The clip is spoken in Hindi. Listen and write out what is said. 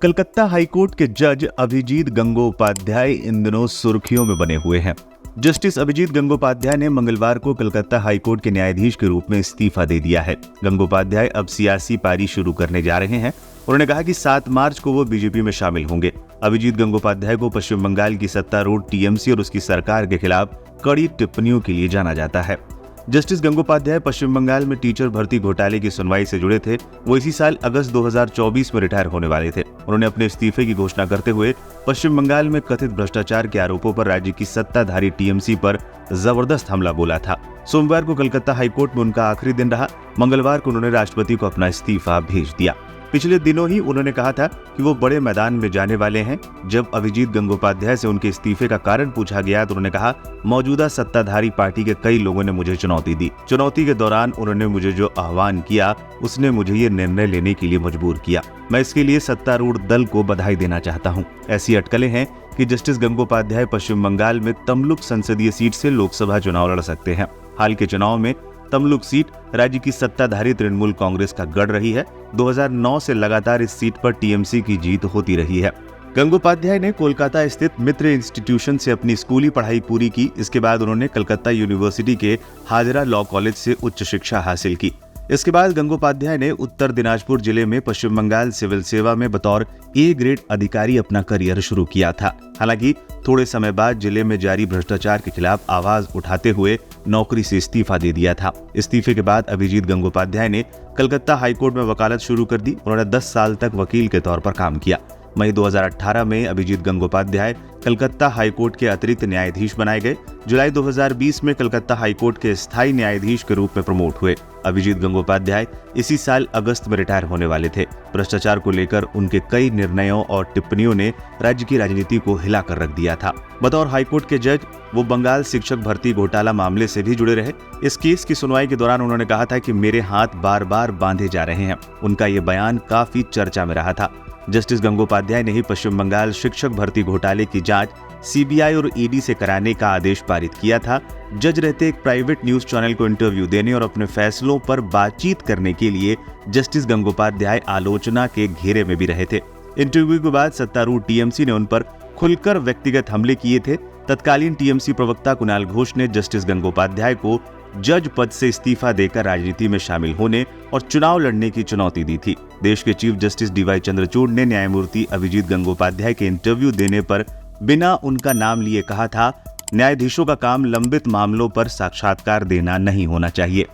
कलकत्ता हाईकोर्ट के जज अभिजीत गंगोपाध्याय इन दिनों सुर्खियों में बने हुए हैं। जस्टिस अभिजीत गंगोपाध्याय ने मंगलवार को कलकत्ता हाईकोर्ट के न्यायाधीश के रूप में इस्तीफा दे दिया है। गंगोपाध्याय अब सियासी पारी शुरू करने जा रहे हैं। उन्होंने कहा कि 7 मार्च को वो बीजेपी में शामिल होंगे। अभिजीत गंगोपाध्याय को पश्चिम बंगाल की सत्तारूढ़ टीएमसी और उसकी सरकार के खिलाफ कड़ी टिप्पणियों के लिए जाना जाता है। जस्टिस गंगोपाध्याय पश्चिम बंगाल में टीचर भर्ती घोटाले की सुनवाई से जुड़े थे। वो इसी साल अगस्त 2024 में रिटायर होने वाले थे। उन्होंने अपने इस्तीफे की घोषणा करते हुए पश्चिम बंगाल में कथित भ्रष्टाचार के आरोपों पर राज्य की सत्ताधारी टीएमसी पर जबरदस्त हमला बोला था। सोमवार को कलकत्ता हाईकोर्ट में उनका आखिरी दिन रहा। मंगलवार को उन्होंने राष्ट्रपति को अपना इस्तीफा भेज दिया। पिछले दिनों ही उन्होंने कहा था कि वो बड़े मैदान में जाने वाले हैं। जब अभिजीत गंगोपाध्याय से उनके इस्तीफे का कारण पूछा गया तो उन्होंने कहा, मौजूदा सत्ताधारी पार्टी के कई लोगों ने मुझे चुनौती दी। चुनौती के दौरान उन्होंने मुझे जो आह्वान किया उसने मुझे ये निर्णय लेने के लिए मजबूर किया। मैं इसके लिए सत्तारूढ़ दल को बधाई देना चाहता हूँ। ऐसी अटकलें हैं कि जस्टिस गंगोपाध्याय पश्चिम बंगाल में तमलुक संसदीय सीट से लोकसभा चुनाव लड़ सकते हैं। हाल के चुनाव में तमलुक सीट राज्य की सत्ताधारी तृणमूल कांग्रेस का गढ़ रही है। 2009 से लगातार इस सीट पर टीएमसी की जीत होती रही है। गंगोपाध्याय ने कोलकाता स्थित मित्र इंस्टीट्यूशन से अपनी स्कूली पढ़ाई पूरी की। इसके बाद उन्होंने कलकत्ता यूनिवर्सिटी के हाजरा लॉ कॉलेज से उच्च शिक्षा हासिल की। इसके बाद गंगोपाध्याय ने उत्तर दिनाजपुर जिले में पश्चिम बंगाल सिविल सेवा में बतौर ए ग्रेड अधिकारी अपना करियर शुरू किया था। हालांकि थोड़े समय बाद जिले में जारी भ्रष्टाचार के खिलाफ आवाज उठाते हुए नौकरी से इस्तीफा दे दिया था। इस्तीफे के बाद अभिजीत गंगोपाध्याय ने कलकत्ता हाईकोर्ट में वकालत शुरू कर दी। उन्होंने 10 साल तक वकील के तौर पर काम किया। मई 2018 में अभिजीत गंगोपाध्याय कलकत्ता हाईकोर्ट के अतिरिक्त न्यायाधीश बनाए गए। जुलाई 2020 में कलकत्ता हाईकोर्ट के स्थायी न्यायाधीश के रूप में प्रमोट हुए। अभिजीत गंगोपाध्याय इसी साल अगस्त में रिटायर होने वाले थे। भ्रष्टाचार को लेकर उनके कई निर्णयों और टिप्पणियों ने राज्य की राजनीति को हिलाकर रख दिया था। बतौर हाईकोर्ट के जज वो बंगाल शिक्षक भर्ती घोटाला मामले से भी जुड़े रहे। इस केस की सुनवाई के दौरान उन्होंने कहा था कि मेरे हाथ बार बार बांधे जा रहे हैं। उनका ये बयान काफी चर्चा में रहा था। जस्टिस गंगोपाध्याय ने ही पश्चिम बंगाल शिक्षक भर्ती घोटाले की जांच सीबीआई और ईडी से कराने का आदेश पारित किया था। जज रहते एक प्राइवेट न्यूज चैनल को इंटरव्यू देने और अपने फैसलों पर बातचीत करने के लिए जस्टिस गंगोपाध्याय आलोचना के घेरे में भी रहे थे। इंटरव्यू के बाद सत्तारूढ़ टीएमसी ने उन पर खुलकर व्यक्तिगत हमले किए थे। तत्कालीन टीएमसी प्रवक्ता कुणाल घोष ने जस्टिस गंगोपाध्याय को जज पद से इस्तीफा देकर राजनीति में शामिल होने और चुनाव लड़ने की चुनौती दी थी। देश के चीफ जस्टिस डीवाई चंद्रचूड़ ने न्यायमूर्ति अभिजीत गंगोपाध्याय के इंटरव्यू देने पर बिना उनका नाम लिए कहा था, न्यायाधीशों का काम लंबित मामलों पर साक्षात्कार देना नहीं होना चाहिए।